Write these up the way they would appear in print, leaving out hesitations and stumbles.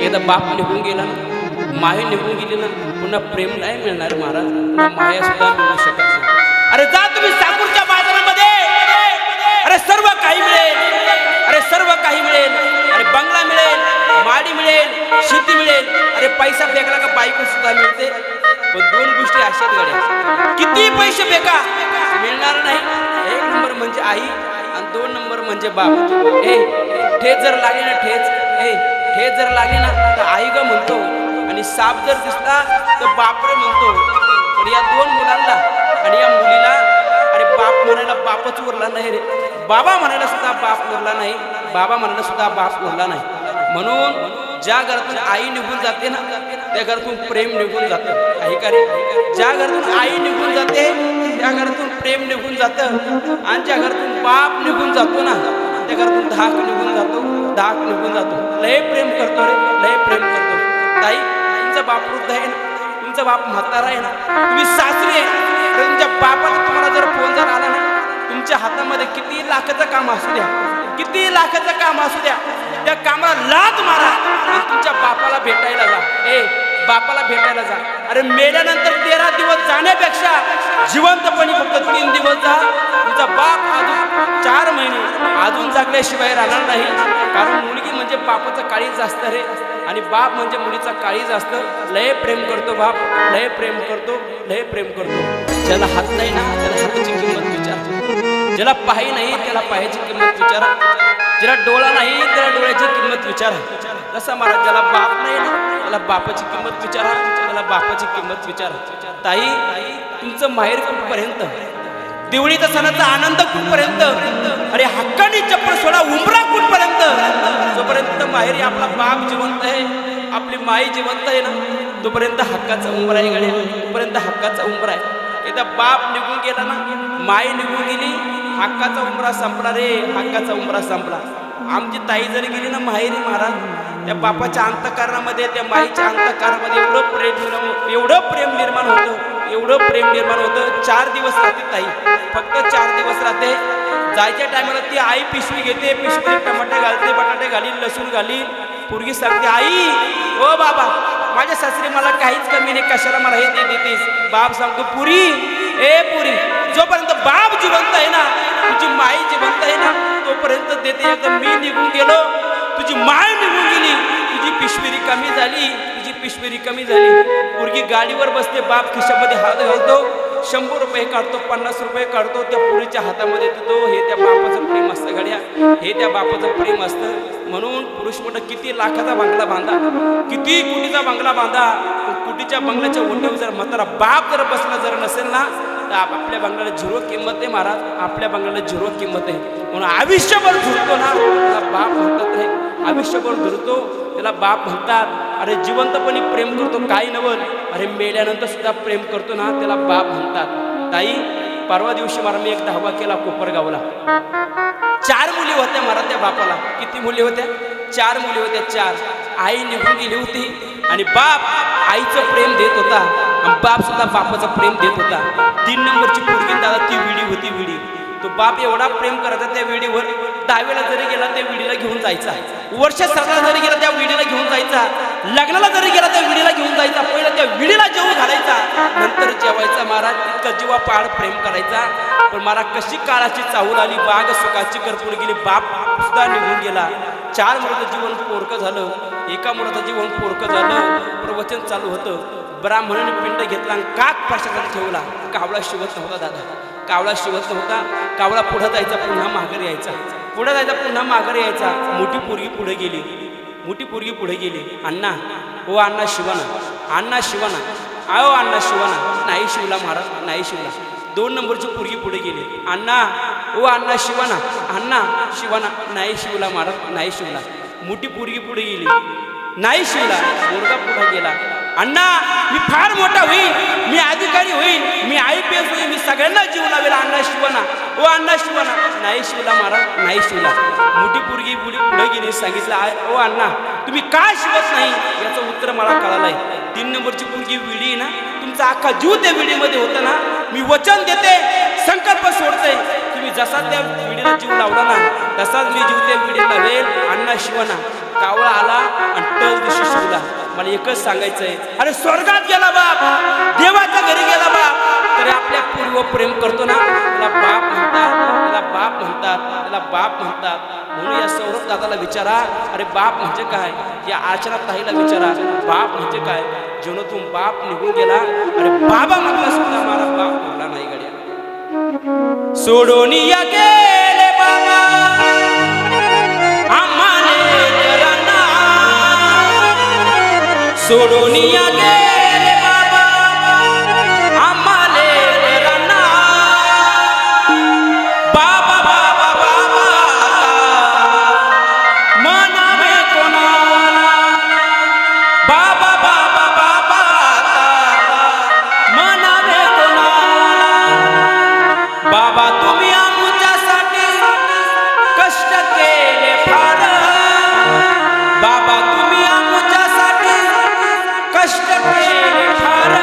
एकदा बाप निघून गेला ना, माही निघून गेली ना, पुन्हा प्रेम नाही मिळणार महाराज, पुन्हा माया सुद्धा मिळू शकत नाही. अरे जा तुम्ही साकूरच्या बाजारामध्ये, अरे सर्व काही मिळेल, अरे सर्व काही मिळेल, अरे बंगला मिळेल, माडी मिळेल, शेती मिळेल, अरे पैसा फेकला का बायको सुद्धा मिळते. पण दोन गोष्टी अशाच गड्या, किती पैसे फेका मिळणार नाही. एक नंबर म्हणजे आई आणि दोन नंबर म्हणजे बाप. ठेच जर लागली ना, ठेच जर लागली ना तर आई ग म्हणतो, आणि साप जर दिसला तर बापरे म्हणतो. पण या दोन मुलांना आणि या मुलीला अरे बाप म्हणायला बापच उरला नाही रे, बाबा म्हणायला सुद्धा बाप उरला नाही, बाबा म्हणायला सुद्धा बाप उरला नाही. म्हणून ज्या घरातून आई निघून जाते ना, त्या घरातून प्रेम निघून जातं. आहे का रे? ज्या घरातून आई निघून जाते त्या घरातून प्रेम निघून जातं, आणि ज्या घरातून बाप निघून जातो ना त्या घरातून धाक निघून जातो, धाक निघून जातो. लय प्रेम करतो रे, लय प्रेम करतो. ताई, तुमचा बाप वृद्ध आहे ना, तुमचा बाप म्हातारा आहे ना, तुम्ही सासरी आहे, तुमच्या बापाचा तुम्हाला जर फोन जर आला ना, तुमच्या हातामध्ये किती लाखाचं काम असू द्या, किती लाखाचं काम असू द्या, त्या कामाला लाथ मारा आणि तुमच्या बापाला भेटायला जा. बापाला भेटायला जा. अरे मेल्यानंतर 13 दिवस जाण्यापेक्षा जिवंतपणी फक्त 3 दिवस जा. तुमचा बाप अजून 4 महिने अजून जगल्याशिवाय राहणार नाही. कारण मुलगी म्हणजे बापाचं काळीज असतं रे, आणि बाप म्हणजे मुलीचा काळीज असतं. लय प्रेम करतो बाप, लय प्रेम करतो, लय प्रेम करतो. ज्याला हात नाही ना त्याला हाताची किंमत विचारा, ज्याला पाही नाही त्याला पायाची किंमत विचारा, ज्याला डोळा नाही त्याला डोळ्याची किंमत विचारा. जसा महाराज ज्याला बाप नाही ना त्याला बापाची किंमत विचारा, त्याला बापाची किंमत विचारा. ताई, तुमचं माहेर कुठपर्यंत, दिवाळीचा सणाचा आनंद कुठपर्यंत, अरे हक्कानी चप्पल सोडा उंबरा कुठपर्यंत. जोपर्यंत माहेरी आपला बाप जिवंत आहे, आपली माई जिवंत आहे ना, तोपर्यंत हक्काचा उंबरा आहे गड्या, तोपर्यंत हक्काचा उंबरा आहे. एकदा बाप निघून गेला ना, माई निघून गेली, हक्काचा उंबरा संपला रे, हक्काचा उंबरा संपला. आमची ताई जरी गेली ना माहेरी महाराज, त्या बापाच्या अंतःकरणामध्ये, त्या माईच्या अंतःकरणामध्ये एवढं प्रेम निर्माण होतं, एवढं प्रेम निर्माण होतं. 4 दिवस राहते ताई, फक्त 4 दिवस राहते. जायच्या टायमाला ती आई पिशवी घेते, पिशवीत टमाटे घालते, बटाटे घालील, लसूण घालील. पोरगी सांगते, आई ओ बाबा माझ्या सासरी मला काहीच कमी नाही, कशाला मला हे देतेस. बाप सांगतो, पुरी ए पुरी, जोपर्यंत बाप जिवंत आहे ना, तुझी माई जिवंत आहे ना, तोपर्यंत देते. एकदा मी निघून गेलो, तुझी माय निघून गेली, तुझी पिशवी रिकामी झाली, तुझी पिशवी रिकामी झाली. पोरगी गाडीवर बसते, बाप खिशामध्ये हात घालतो, 100 रुपये काढतो, 50 रुपये काढतो, त्या पुरीच्या हातामध्ये देतो. हे त्या बापाचं प्रेम असतं गड्या, हे त्या बापाचं प्रेम असतं. म्हणून पुरुष म्हणतं किती लाखाचा बंगला बांधा, किती कोटीचा बंगला बांधा, कोटीच्या बंगल्याच्या ओट्यावर जर म्हातारा बाप जर बसला जर नसेल ना, तर आपल्या बंगल्याला 0 किंमत आहे महाराज, आपल्या बंगल्याला 0 किंमत आहे. म्हणून आयुष्यभर धुरतो ना त्याला बाप म्हणतात रे, आयुष्यभर धुरतो त्याला बाप म्हणतात. अरे जिवंतपणी प्रेम करतो काही नवल, अरे मेल्यानंतर सुद्धा प्रेम करतो ना त्याला बाप म्हणतात. ताई, परवा दिवशी मला मी एक धावा केला कोपरगावला. 4 मुली होत्या मला त्या बापाला. किती मुली होत्या? 4 मुली होत्या, 4. आई निघून गेली होती आणि बाप आईचं प्रेम देत होता, आणि बाप सुद्धा बापाचं प्रेम देत होता. 3 नंबरची पोरगी दादा ती विडी होती, विडी. तो बाप एवढा प्रेम करायचा त्या विडीवर, 10वीला जरी गेला त्या विडीला घेऊन जायचा, वर्ष 17 जरी गेला त्या विडीला घेऊन जायचा, लग्नाला जरी गेला त्या विडीला घेऊन जायचा. पहिला त्या विडीला जेवू घालायचा, नंतर जेवायचा. महाराज इतका जीवा पाड प्रेम करायचा. पण महाराज कशी काळाची चाहूल आली, बाग सुखाची करपून गेली, बाप सुद्धा निघून गेला. 4 मुलाचं जीवन पोरकं झालं, एका मुलाचं जीवन पोरकं झालं. प्रवचन चालू होतं, ब्राह्मणाने पिंड घेतला आणि काक प्रसादात ठेवला. कावळा शिवत नव्हता दादा, कावळा शिवत नव्हता. कावळा पुढं जायचा, पुन्हा माघारी यायचा, पुढं जायचा, पुन्हा माघारी यायचा. मोठी पोरगी पुढे गेली, मोठी पोरगी पुढे गेली. अण्णा, हो अण्णा शिवाना, अण्णा शिवाना, आओ अण्णा शिवाना. नाही शिवला महाराज, नाही शिवला. 2 नंबरची पोरगी पुढे गेली. अण्णा, ओ अण्णा शिवाना, अण्णा शिवाना. नाही शिवला महाराज, नाही शिवला. मोठी पोरगी पुढे गेली, नाही शिवला. मुलगा पुढे गेला. अण्णा, मी फार मोठा होईल, मी अधिकारी होईल, मी IPS होईल, मी सगळ्यांना जीव लावेल. अण्णा शिवाना, ओ अण्णा शिवाना. नाही शिवला महाराज, नाही शिवला. मोठी पोरगी पुढे गेली, सांगितलं, ओ अण्णा तुम्ही काय शिवत नाही याचं उत्तर मला कळालंय. 3 नंबरची पोरगी विडी ना, तुमचा अख्खा जीव त्या विडीमध्ये होता ना. मी वचन देते, संकल्प सोडते, तुम्ही जसा त्या विडीला जीव लावला ना तसाच मी जीव त्या विडीला लावेल. अण्णा शिवाना. कावळा आला आणि टच दिवशी मला एकच सांगायचंय, अरे स्वर्गात गेला बाप, देवाच्या घरी गेला बाप, तरी आपल्या पूर्व प्रेम करतो ना, त्याला बाप म्हणतात, त्याला बाप म्हणतात, त्याला बाप म्हणतात. म्हणून या सौरभ दादाला विचारा, अरे बाप म्हणजे काय? या अर्चना ताईला विचारा, बाप म्हणजे काय? जीवनातून बाप निघून गेला, अरे बाबा म्हटला सुद्धा मला बाप म्हणला नाही गड्या. सोडून या गेले बाबा आम्हाले घरांना, सोडून या गेले बाबा आम्हाले घरांना. बाबा बाबा बाबा म्हणावे कोणाला, बाबा बाबा बाबा म्हणावे कोणाला. बाबा तुम्ही आमच्यासाठी कष्ट केले फार, बाबा तुम्ही आमच्यासाठी कष्ट केले फार.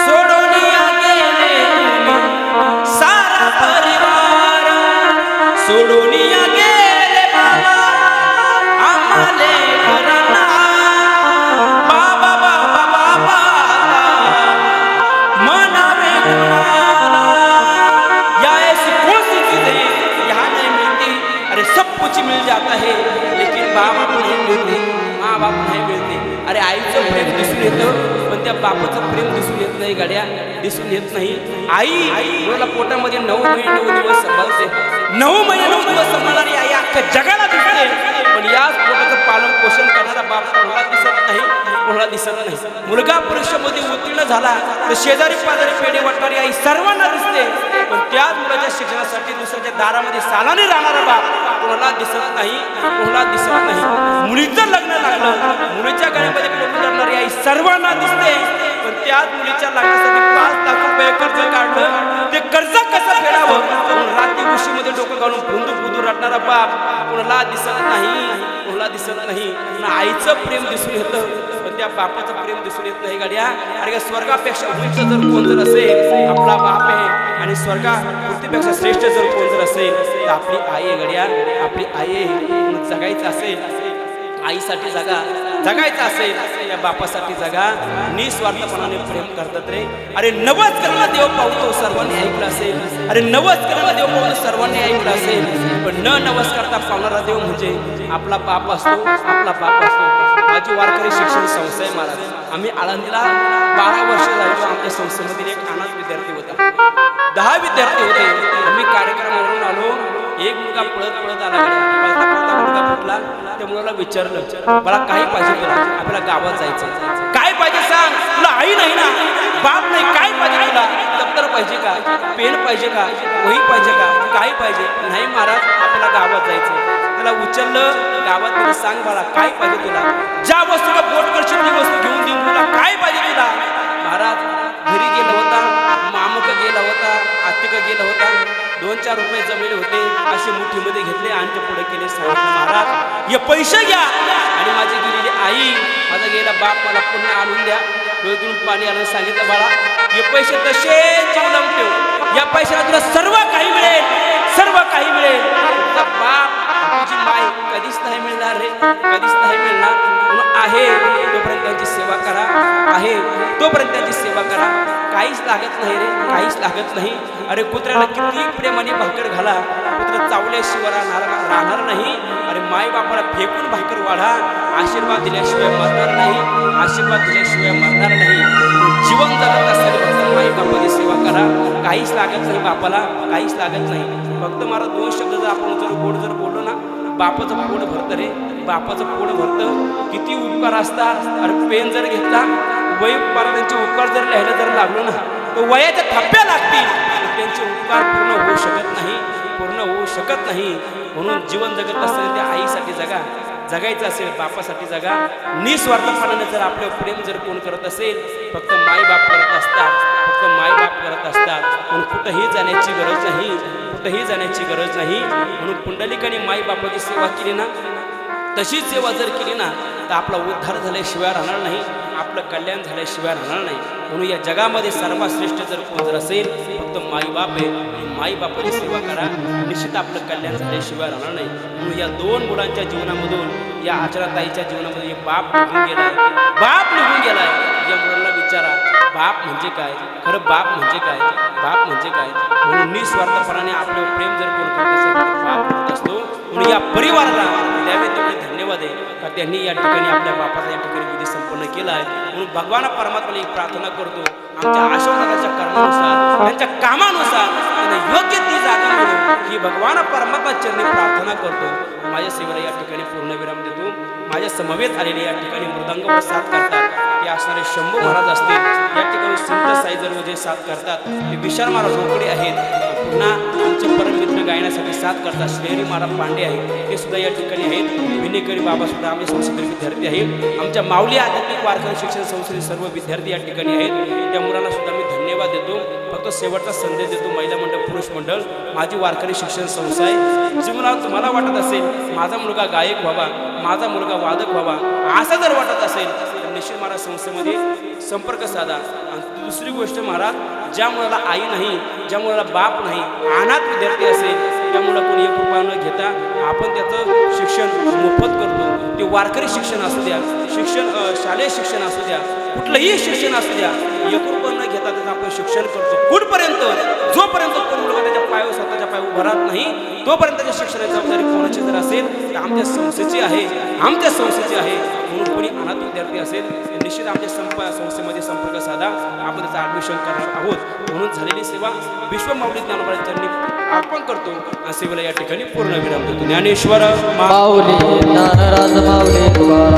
सोडून या गेले तुम्ही सारा परिवार, सोडून या गेले बाबा आम्हाले घरांना. बाबा बाबा बाबा म्हणावे कोणाला. या ऐसी कौन सी चीजें यहाँ नहीं मिलती, अरे सब कुछ मिल जाता है लेकिन माँ बाप नहीं मिलते, माँ बाप नहीं मिलते. अरे आईचं प्रेम दिसून येतं पण त्या बापाचं प्रेम दिसून येत नाही गाड्या, दिसून येत नाही. आई मुलाला पोटामध्ये 9 महिने 9 दिवस सांभाळते, 9 महिने 9 दिवस सांभाळणारी आई अख्ख्या जगाला दिसते, पण याच पोटाचं पालन पोषण करणारा बाप कोणाला दिसत नाही, कोणाला दिसत नाही. मुलगा परीक्षेमध्ये उत्तीर्ण झाला तर शेजारी पाजारी पेढे वाटणारी आई सर्वांना दिसते, पण त्याच मुलाच्या शिक्षणासाठी दुसऱ्याच्या दारामध्ये सालाने राहणारा बाप कोणाला दिसत नाही, कोणाला दिसत नाही. मुलीचं लग्न लागलं, मुलीच्या गळ्यामध्ये पोट करणारी आई सर्वांना दिसते, पण त्याच मुलीच्या लग्नासाठी 5 लाख रुपये कर्ज काढलं, ते कर्ज कसं फेडावं म्हणून रात्री उशीमध्ये डोकं घालून फुंदू रडणारा बाप कोणाला दिसत नाही, कोणाला दिसत नाही. आईचं प्रेम दिसून येतं पण त्या बापाचं प्रेम दिसून येत नाही गाड्या. अरे स्वर्गापेक्षा उंच जर कोण जर असेल आपला बाप आहे, आणि स्वर्गा पृथ्वीपेक्षा श्रेष्ठ जर कोण जर असेल तर आपली आई आहे गड्या, आपली आई आहे. जगायचं असेल आईसाठी जगा, जगायचं असेल या बापासाठी जगा. निस्वार्थपणाने प्रेम करतात रे. अरे नवस करणं देव पावतो सर्वांनी ऐकलं असेल, अरे नवस करणं देव पावतो सर्वांनी ऐकलं असेल, पण न नवस करता पावणारा देव म्हणजे आपला बाप असतो, आपला बाप असतो. माझी वारकरी शिक्षण संस्था आहे महाराज, आम्ही आळंदीला 12 वर्ष झालो. आमच्या संस्थेमध्ये एक अनाथ विद्यार्थी होता, 10 विद्यार्थी होते. आम्ही कार्यक्रमावरून आलो, एक मुलगा पळत पळत आला, पळता पळता मुलगा फुटला. त्या मुलाला विचारलं, मला काही पाहिजे तुला, आपल्याला गावात जायचं, काय पाहिजे सांग, तुला आई नाही ना, बाप नाही, काय पाहिजे तुला, दप्तर पाहिजे का, पेन पाहिजे का, वही पाहिजे का, काय पाहिजे. नाही महाराज आपल्याला गावात जायचं. त्याला उचललं, गावात मला सांग बाळा काय पाहिजे तुला, ज्या वस्तूला बोट करशील ती वस्तू घेऊन देईन तुला, काय पाहिजे तुला. महाराज घरी गेला होता, मामक गेला होता, आत्तिक गेला होता, 2-4 रुपये जमले होते, असे मुठीमध्ये घेतले आणि पुढे केले. सांगितलं महाराज हे पैसे घ्या आणि माझी गेलेली आई, माझा गेला बाप मला पुन्हा आणून द्या. डोळ्यातून पाणी आलं. सांगितलं बाळा हे पैसे तसेच ठेवून ठेव, या पैशाला तुला सर्व काही मिळेल, सर्व काही मिळेल. तुझा बाप तुझी माय कधीच नाही मिळणार रे, कधीच नाही मिळणार. म्हणून आहे तोपर्यंत त्यांची सेवा करा, आहे तोपर्यंत त्यांची सेवा करा. काहीच लागत नाही रे, काहीच लागत नाही. अरे कुत्र्याला किती प्रेमाने भाकर घाला, कुत्रा चावल्याशिवाय राहणार नाही. अरे माय बापाला फेकून भाकर वाढा, आशीर्वाद दिल्याशिवाय मरणार नाही, आशीर्वाद दिल्याशिवाय मरणार नाही. जीवन जगत असताना फक्त माई बापाची सेवा करा. काहीच लागत नाही बापाला, काहीच लागत नाही. फक्त मला 2 शब्द जर आपण जर गोड जर बोललो ना, बापाचं पोट भरतं रे, बापाचं पोट भरतं. किती उपकार असतात. अरे पेन जर घेतला, वय त्यांचे उपकार जर लिहायला जर लागलो ना तर वयाच्या थप्प्या लागतील, त्यांचे उपकार पूर्ण होऊ शकत नाही, पूर्ण होऊ शकत नाही. म्हणून जीवन जगत असताना त्या आईसाठी जगा, जगायचं असेल बापासाठी जगा. निस्वार्थपणाने जर आपलं प्रेम जर कोण करत असेल, फक्त मायबाप करत असतात, फक्त मायबाप करत असतात. म्हणून कुठंही जाण्याची गरज नाही, कुठंही जाण्याची गरज नाही. म्हणून पुंडलिकाने मायबापाची सेवा केली ना, तशीच सेवा जर केली ना तर आपला उद्धार झाल्याशिवाय राहणार नाही, आपलं कल्याण झाल्याशिवाय राहणार नाही. म्हणून या जगामध्ये सर्वात श्रेष्ठ जर कोण जर असेल फक्त माईबाप आहे. माईबापाची सेवा करा, निश्चित आपलं कल्याण झाल्याशिवाय राहणार नाही. म्हणून या 2 मुलांच्या जीवनामधून या आचराताईच्या जीवनामध्ये एक बाप निघून गेलाय, बाप निघून गेलाय. या मुलांना विचारा बाप म्हणजे काय, खरं बाप म्हणजे काय, बाप म्हणजे काय. म्हणून निस्वार्थपणाने आपलं प्रेम जर कोण करत असेल तर बाप करत असतो. म्हणून या परिवाराला द्यावे तेवढे धन्यवाद आहे का त्यांनी या ठिकाणी आपल्या बापाचा या ठिकाणी विधी संपन्न केला आहे. म्हणून भगवान परमात्म्याला एक प्रार्थना करतो, आमच्या आशीर्वादाच्या कर्मानुसार त्यांच्या कामानुसार त्यांना योग्य ती जागा मिळो ही भगवान परमात्मा चरणी प्रार्थना करतो. माझ्या सेवेला या ठिकाणी पूर्णविराम देतो. माझ्या समवेत आलेले या ठिकाणी मृदंगावर साथ करतात ते असणारे शंभू महाराज असतील, या ठिकाणी संत साईजर जे साथ करतात ते विशाल महाराज रोकडे आहेत. पुन्हा आमचे परममित्र गायनासाठी साथ करतात श्रीहरी महाराज पांडे आहेत, ते सुद्धा या ठिकाणी आहेत. विनेकरी बाबा सुद्धा आमचे संस्थेतील विद्यार्थी आहेत. आमच्या माऊली आध्यात्मिक वारकरी शिक्षण संस्थेतील सर्व विद्यार्थी या ठिकाणी आहेत. त्या मुलांना सुद्धा मी धन्यवाद देतो. फक्त शेवटचा संदेश देतो, महिला मंडळ पुरुष मंडळ माझी वारकरी शिक्षण संस्था आहे. जीवनात तुम्हाला वाटत असेल माझा मुलगा गायक व्हावा, माझा मुलगा वादक व्हावा, असं जर वाटत असेल तर निश्चित महाराज संस्थेमध्ये संपर्क साधा. आणि दुसरी गोष्ट महाराज, ज्या मुलाला आई नाही, ज्या मुलाला बाप नाही, अनाथ विद्यार्थी असेल, त्या मुला कोणी एक रुपया न घेता आपण त्याचं शिक्षण मोफत करतो. ते वारकरी शिक्षण असू द्या, शालेय शिक्षण असू द्या, कुठलंही शिक्षण असू द्या, एक रुपया न घेता त्याचं आपण शिक्षण करतो. कुठपर्यंत, जोपर्यंत तो मुलगा त्याच्या पायावर स्वतःच्या पायावर उभा राहत नाही तोपर्यंत त्याच्या शिक्षणाची जबाबदारी कोणाची जर असेल तर आमच्या संस्थेची आहे, आमच्या संस्थेची आहे. म्हणून कोणी अनाथ विद्यार्थी असेल तर निश्चित आमच्या संस्थेमध्ये संपर्क साधा, आपण त्याचं ॲडमिशन करणार आहोत. म्हणून झालेली सेवा विश्व माऊली ज्ञानोबा चरणी अर्पण करतो. सेवेला या ठिकाणी पूर्ण विराम देतो. ज्ञानेश्वर माऊली ज्ञानराज माऊली